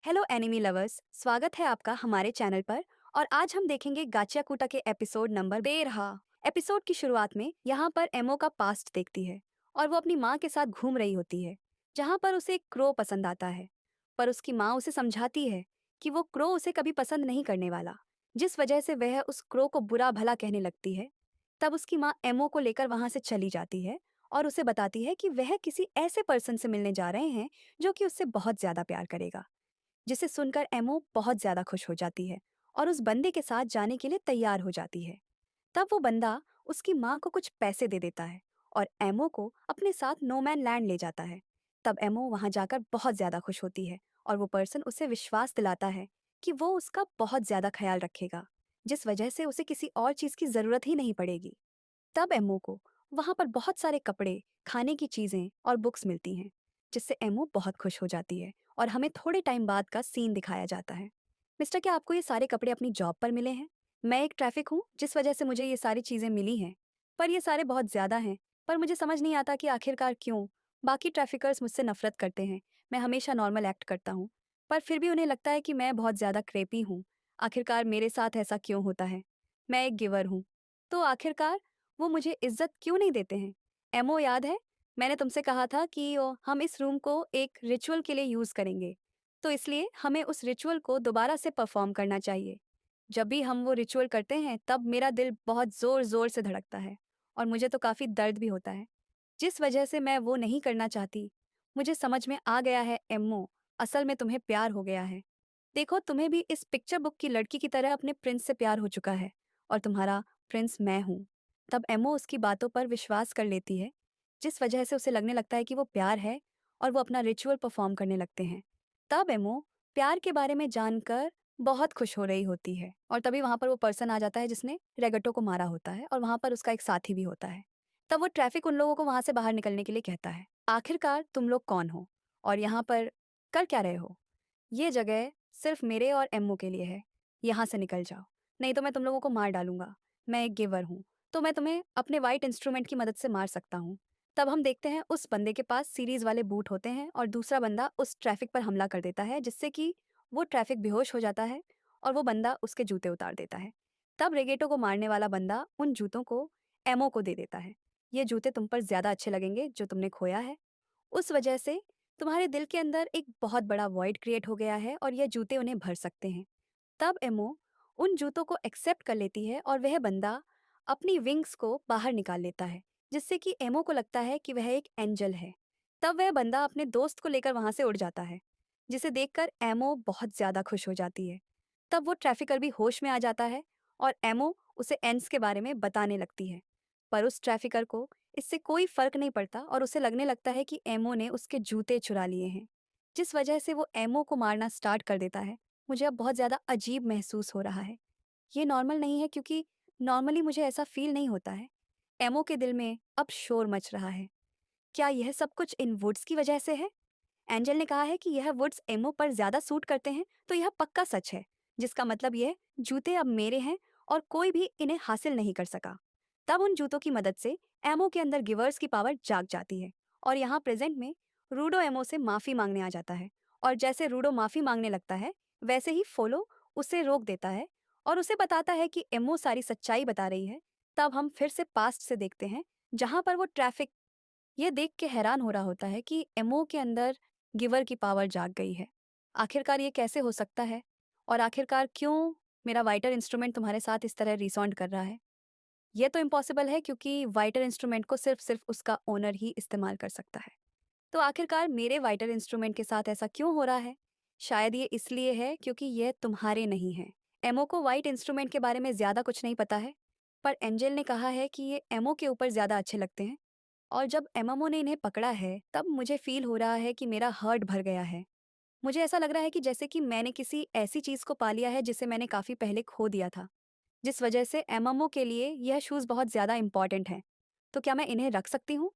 Hello enemy lovers, स्वागत है आपका हमारे चैनल पर। और आज हम देखेंगे गाचियाकूटा के एपिसोड नंबर 13। एपिसोड की शुरुआत में यहाँ पर एमो का पास्ट देखती है और वो अपनी माँ के साथ घूम रही होती है, जहाँ पर उसे एक क्रो पसंद आता है। पर उसकी माँ उसे समझाती है कि वो क्रो उसे कभी पसंद नहीं करने वाला, जिस वजह से वह उस क्रो को बुरा भला कहने लगती है। तब उसकी माँ एमो को लेकर वहां से चली जाती है और उसे बताती है कि वह किसी ऐसे पर्सन से मिलने जा रहे हैं जो कि उससे बहुत ज्यादा प्यार करेगा, जिसे सुनकर एमो बहुत ज्यादा खुश हो जाती है और उस बंदे के साथ जाने के लिए तैयार हो जाती है। तब वो बंदा उसकी माँ को कुछ पैसे दे देता है और एमो को अपने साथ नोमैन लैंड ले जाता है। तब एमो वहां जाकर बहुत ज्यादा खुश होती है और वो पर्सन उसे विश्वास दिलाता है कि वो उसका बहुत ज्यादा ख्याल रखेगा, जिस वजह से उसे किसी और चीज की जरूरत ही नहीं पड़ेगी। तब एमो को वहां पर बहुत सारे कपड़े, खाने की चीजें और बुक्स मिलती हैं, जिससे एमो बहुत खुश हो जाती है और हमें थोड़े टाइम बाद का सीन दिखाया जाता है। मिस्टर, क्या आपको ये सारे कपड़े अपनी जॉब पर मिले हैं? मैं एक ट्रैफिक हूँ, जिस वजह से मुझे ये सारी चीजें मिली हैं। पर ये सारे बहुत ज्यादा हैं। पर मुझे समझ नहीं आता कि आखिरकार क्यों बाकी ट्रैफिकर्स मुझसे नफरत करते हैं। मैं हमेशा नॉर्मल एक्ट करता हूँ, पर फिर भी उन्हें लगता है कि मैं बहुत ज्यादा क्रेपी हूँ। आखिरकार मेरे साथ ऐसा क्यों होता है? मैं एक गिवर हूँ, तो आखिरकार वो मुझे इज्जत क्यों नहीं देते हैं? एमओ, याद है मैंने तुमसे कहा था कि हम इस रूम को एक रिचुअल के लिए यूज करेंगे, तो इसलिए हमें उस रिचुअल को दोबारा से परफॉर्म करना चाहिए। जब भी हम वो रिचुअल करते हैं तब मेरा दिल बहुत जोर जोर से धड़कता है और मुझे तो काफी दर्द भी होता है, जिस वजह से मैं वो नहीं करना चाहती। मुझे समझ में आ गया है एम्मो, असल में तुम्हें प्यार हो गया है। देखो, तुम्हें भी इस पिक्चर बुक की लड़की की तरह अपने प्रिंस से प्यार हो चुका है और तुम्हारा प्रिंस मैं हूँ। तब एमो उसकी बातों पर विश्वास कर लेती है, जिस वजह से उसे लगने लगता है कि वो प्यार है और वो अपना रिचुअल परफॉर्म करने लगते हैं। तब एमो प्यार के बारे में जानकर बहुत खुश हो रही होती है और तभी वहां पर वो पर्सन आ जाता है जिसने रेगटो को मारा होता है और वहां पर उसका एक साथी भी होता है। तब वो ट्रैफिक उन लोगों को वहां से बाहर निकलने के लिए कहता है, आखिरकार तुम लोग कौन हो और यहाँ पर कर क्या रहे हो? ये जगह सिर्फ मेरे और एम्मो के लिए है। यहाँ से निकल जाओ, नहीं तो मैं तुम लोगों को मार डालूंगा। मैं एक गिवर हूँ, तो मैं तुम्हें अपने वाइट इंस्ट्रूमेंट की मदद से मार सकता हूँ। तब हम देखते हैं उस बंदे के पास सीरीज वाले बूट होते हैं और दूसरा बंदा उस ट्रैफिक पर हमला कर देता है, जिससे कि वो ट्रैफिक बेहोश हो जाता है और वो बंदा उसके जूते उतार देता है। तब रेगेटो को मारने वाला बंदा उन जूतों को एमो को दे देता है। ये जूते तुम पर ज्यादा अच्छे लगेंगे जो तुमने खोया है। उस वजह से तुम्हारे दिल के अंदर एक बहुत बड़ा वॉइड क्रिएट हो गया है और ये जूते उन्हें भर सकते हैं। तब एमो उन जूतों को एक्सेप्ट कर लेती है और वह बंदा अपनी विंग्स को बाहर निकाल लेता है, जिससे कि एमो को लगता है कि वह एक एंजल है। तब वह बंदा अपने दोस्त को लेकर वहां से उड़ जाता है, जिसे देखकर एमो बहुत ज्यादा खुश हो जाती है। तब वो ट्रैफिकर भी होश में आ जाता है और एमो उसे एंड्स के बारे में बताने लगती है। पर उस ट्रैफिकर को इससे कोई फर्क नहीं पड़ता और उसे लगने लगता है कि एमो ने उसके जूते चुरा लिए हैं, जिस वजह से वो एमो को मारना स्टार्ट कर देता है। मुझे अब बहुत ज़्यादा अजीब महसूस हो रहा है। ये नॉर्मल नहीं है, क्योंकि नॉर्मली मुझे ऐसा फील नहीं होता है। एमो के दिल में अब शोर मच रहा है। क्या यह सब कुछ इन वुड्स की वजह से है? एंजल ने कहा है कि यह वुड्स एमो पर ज्यादा सूट करते हैं, तो यह पक्का सच है, जिसका मतलब यह जूते अब मेरे हैं और कोई भी इन्हें हासिल नहीं कर सका। तब उन जूतों की मदद से एमो के अंदर गिवर्स की पावर जाग जाती है और यहाँ प्रेजेंट में रूडो एमो से माफी मांगने आ जाता है। और जैसे रूडो माफी मांगने लगता है, वैसे ही फोलो उसे रोक देता है और उसे बताता है कि एमो सारी सच्चाई बता रही है। तब हम फिर से पास्ट से देखते हैं, जहां पर वो ट्रैफिक ये देख के हैरान हो रहा होता है कि एमओ के अंदर गिवर की पावर जाग गई है। आखिरकार ये कैसे हो सकता है? और आखिरकार क्यों मेरा वाइटर इंस्ट्रूमेंट तुम्हारे साथ इस तरह रिसॉन्ड कर रहा है? ये तो इम्पॉसिबल है, क्योंकि वाइटर इंस्ट्रूमेंट को सिर्फ सिर्फ उसका ओनर ही इस्तेमाल कर सकता है। तो आखिरकार मेरे वाइटर इंस्ट्रूमेंट के साथ ऐसा क्यों हो रहा है? शायद ये इसलिए है क्योंकि यह तुम्हारे नहीं है। एमओ को वाइट इंस्ट्रूमेंट के बारे में ज्यादा कुछ नहीं पता है, पर एंजल ने कहा है कि ये एमओ के ऊपर ज्यादा अच्छे लगते हैं। और जब एमएमओ ने इन्हें पकड़ा है, तब मुझे फील हो रहा है कि मेरा हर्ट भर गया है। मुझे ऐसा लग रहा है कि जैसे कि मैंने किसी ऐसी चीज को पा लिया है जिसे मैंने काफी पहले खो दिया था, जिस वजह से एमएमओ के लिए यह शूज बहुत ज्यादा इंपॉर्टेंट हैं। तो क्या मैं इन्हें रख सकती हूँ?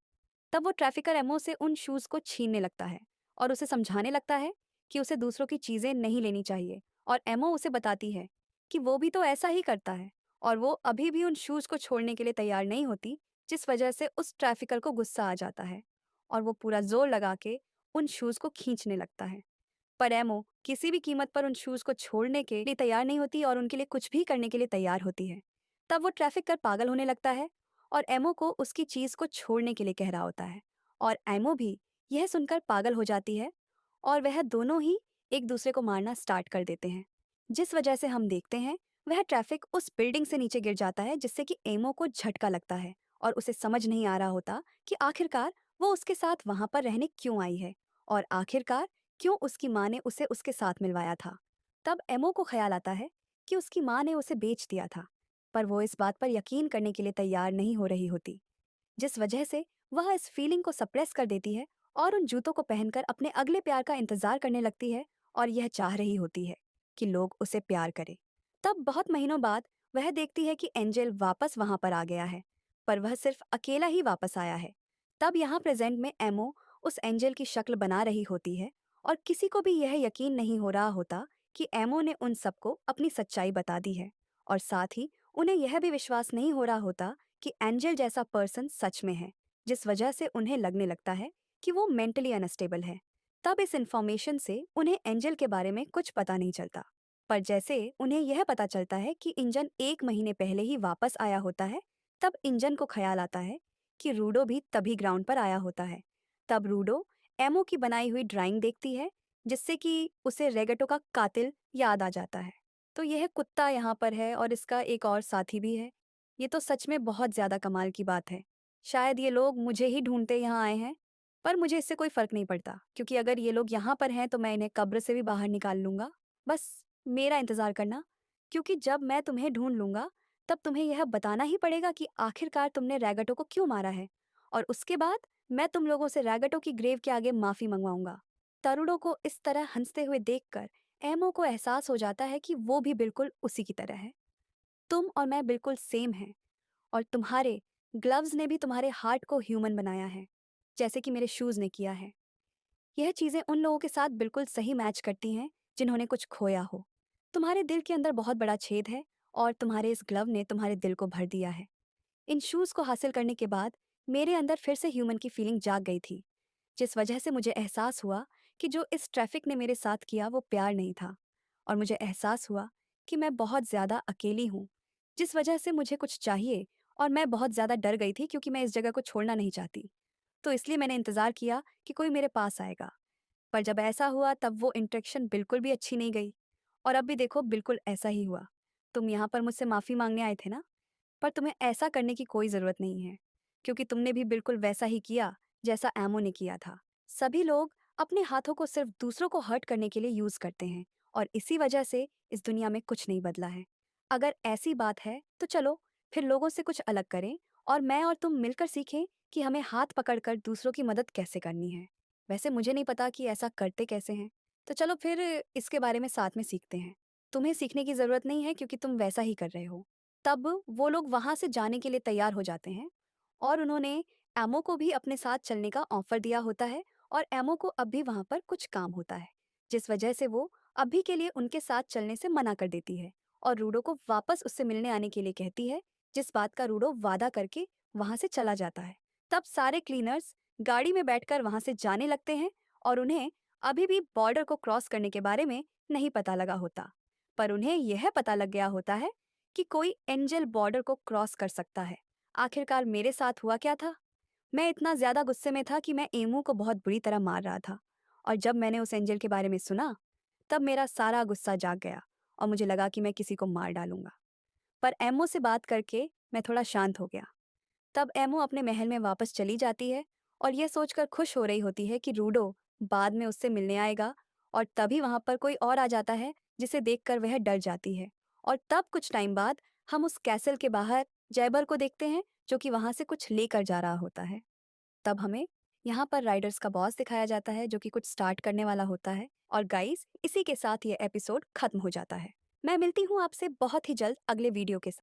तब वो ट्रैफिकर एमओ से उन शूज को छीनने लगता है और उसे समझाने लगता है कि उसे दूसरों की चीजें नहीं लेनी चाहिए। और एमओ उसे बताती है कि वो भी तो ऐसा ही करता है और वो अभी भी उन शूज को छोड़ने के लिए तैयार नहीं होती, जिस वजह से उस ट्रैफिकर को गुस्सा आ जाता है और वो पूरा जोर लगा के उन शूज को खींचने लगता है। पर एमो किसी भी कीमत पर उन शूज को छोड़ने के लिए तैयार नहीं होती और उनके लिए कुछ भी करने के लिए तैयार होती है। तब वो ट्रैफिक कर पागल होने लगता है और एमो को उसकी चीज को छोड़ने के लिए कह रहा होता है। और एमो भी यह सुनकर पागल हो जाती है और वह दोनों ही एक दूसरे को मारना स्टार्ट कर देते हैं। जिस वजह से हम देखते हैं वह ट्रैफिक उस बिल्डिंग से नीचे गिर जाता है, जिससे कि एमो को झटका लगता है और उसे समझ नहीं आ रहा होता कि आखिरकार वो उसके साथ वहां पर रहने क्यों आई है और आखिरकार क्यों उसकी माँ ने उसे उसके साथ मिलवाया था। तब एमो को ख्याल आता है कि उसकी माँ ने उसे बेच दिया था, पर वो इस बात पर यकीन करने के लिए तैयार नहीं हो रही होती, जिस वजह से वह इस फीलिंग को सप्रेस कर देती है और उन जूतों को पहनकर अपने अगले प्यार का इंतजार करने लगती है और यह चाह रही होती है कि लोग उसे प्यार करें। तब बहुत महीनों बाद वह देखती है कि एंजल वापस वहां पर आ गया है, पर वह सिर्फ अकेला ही वापस आया है। तब यहाँ प्रेजेंट में एमो उस एंजल की शक्ल बना रही होती है और किसी को भी यह यकीन नहीं हो रहा होता कि एमो ने उन सबको अपनी सच्चाई बता दी है, और साथ ही उन्हें यह भी विश्वास नहीं हो रहा होता कि एंजल जैसा पर्सन सच में है, जिस वजह से उन्हें लगने लगता है कि वो मेंटली अनस्टेबल है। तब इस इंफॉर्मेशन से उन्हें एंजल के बारे में कुछ पता नहीं चलता, पर जैसे उन्हें यह पता चलता है कि इंजन 1 महीने पहले ही वापस आया होता है, तब इंजन को ख्याल आता है कि रूडो भी तभी ग्राउंड पर आया होता है। तब रूडो एमो की बनाई हुई ड्राइंग देखती है, जिससे कि उसे रेगटो का कातिल याद आ जाता है। तो यह कुत्ता यहाँ पर है और इसका एक और साथी भी है। ये तो सच में बहुत ज्यादा कमाल की बात है। शायद ये लोग मुझे ही ढूंढते यहाँ आए हैं, पर मुझे इससे कोई फर्क नहीं पड़ता, क्योंकि अगर ये लोग यहाँ पर हैं तो मैं इन्हें कब्र से भी बाहर निकाल लूंगा। बस मेरा इंतजार करना, क्योंकि जब मैं तुम्हें ढूंढ लूंगा तब तुम्हें यह बताना ही पड़ेगा कि आखिरकार तुमने रैगटो को क्यों मारा है, और उसके बाद मैं तुम लोगों से रैगटो की ग्रेव के आगे माफी मंगवाऊंगा। तरुणों को इस तरह हंसते हुए देखकर एमो को एहसास हो जाता है कि वो भी बिल्कुल उसी की तरह है। तुम और मैं बिल्कुल सेम हैं, और तुम्हारे ग्लव्स ने भी तुम्हारे हार्ट को ह्यूमन बनाया है, जैसे कि मेरे शूज ने किया है। यह चीजें उन लोगों के साथ बिल्कुल सही मैच करती हैं जिन्होंने कुछ खोया हो। तुम्हारे दिल के अंदर बहुत बड़ा छेद है और तुम्हारे इस ग्लव ने तुम्हारे दिल को भर दिया है। इन शूज को हासिल करने के बाद मेरे अंदर फिर से ह्यूमन की फीलिंग जाग गई थी, जिस वजह से मुझे एहसास हुआ कि जो इस ट्रैफिक ने मेरे साथ किया वो प्यार नहीं था, और मुझे एहसास हुआ कि मैं बहुत ज़्यादा अकेली हूँ, जिस वजह से मुझे कुछ चाहिए। और मैं बहुत ज़्यादा डर गई थी क्योंकि मैं इस जगह को छोड़ना नहीं चाहती, तो इसलिए मैंने इंतज़ार किया कि कोई मेरे पास आएगा। पर जब ऐसा हुआ तब वो इंटरेक्शन बिल्कुल भी अच्छी नहीं गई, और अब भी देखो बिल्कुल ऐसा ही हुआ। तुम यहाँ पर मुझसे माफ़ी मांगने आए थे ना, पर तुम्हें ऐसा करने की कोई ज़रूरत नहीं है, क्योंकि तुमने भी बिल्कुल वैसा ही किया जैसा एमो ने किया था। सभी लोग अपने हाथों को सिर्फ दूसरों को हर्ट करने के लिए यूज़ करते हैं, और इसी वजह से इस दुनिया में कुछ नहीं बदला है। अगर ऐसी बात है तो चलो फिर लोगों से कुछ अलग करें, और मैं और तुम मिलकर सीखें कि हमें हाथ पकड़कर दूसरों की मदद कैसे करनी है। वैसे मुझे नहीं पता कि ऐसा करते कैसे हैं, तो चलो फिर इसके बारे में साथ में सीखते हैं। तुम्हें सीखने की ज़रूरत नहीं है क्योंकि तुम वैसा ही कर रहे हो। तब वो लोग वहां से जाने के लिए तैयार हो जाते हैं, और उन्होंने एमो को भी अपने साथ चलने का ऑफर दिया होता है, और एमो को अब भी वहां पर कुछ काम होता है, जिस वजह से वो अभी के लिए उनके साथ चलने से मना कर देती है और रूडो को वापस उससे मिलने आने के लिए कहती है, जिस बात का रूडो वादा करके वहां से चला जाता है। तब सारे क्लीनर्स गाड़ी में बैठकर वहां से जाने लगते हैं, और उन्हें अभी भी बॉर्डर को क्रॉस करने के बारे में नहीं पता लगा होता, पर उन्हें यह पता लग गया होता है कि कोई एंजल बॉर्डर को क्रॉस कर सकता है। आखिरकार मेरे साथ हुआ क्या था? मैं इतना ज्यादा गुस्से में था कि मैं एमू को बहुत बुरी तरह मार रहा था, और जब मैंने उस एंजल के बारे में सुना तब मेरा सारा गुस्सा जाग गया और मुझे लगा कि मैं किसी को मार डालूंगा। पर एमो से बात करके मैं थोड़ा शांत हो गया। तब एमो अपने महल में वापस चली जाती है और यह सोचकर खुश हो रही होती है कि रूडो बाद में उससे मिलने आएगा, और तभी वहां पर कोई और आ जाता है जिसे देखकर वह डर जाती है। और तब कुछ टाइम बाद हम उस कैसल के बाहर जयबर को देखते हैं, जो कि वहां से कुछ लेकर जा रहा होता है। तब हमें यहाँ पर राइडर्स का बॉस दिखाया जाता है, जो कि कुछ स्टार्ट करने वाला होता है। और गाइस, इसी के साथ ये एपिसोड खत्म हो जाता है। मैं मिलती हूँ आपसे बहुत ही जल्द अगले वीडियो के साथ।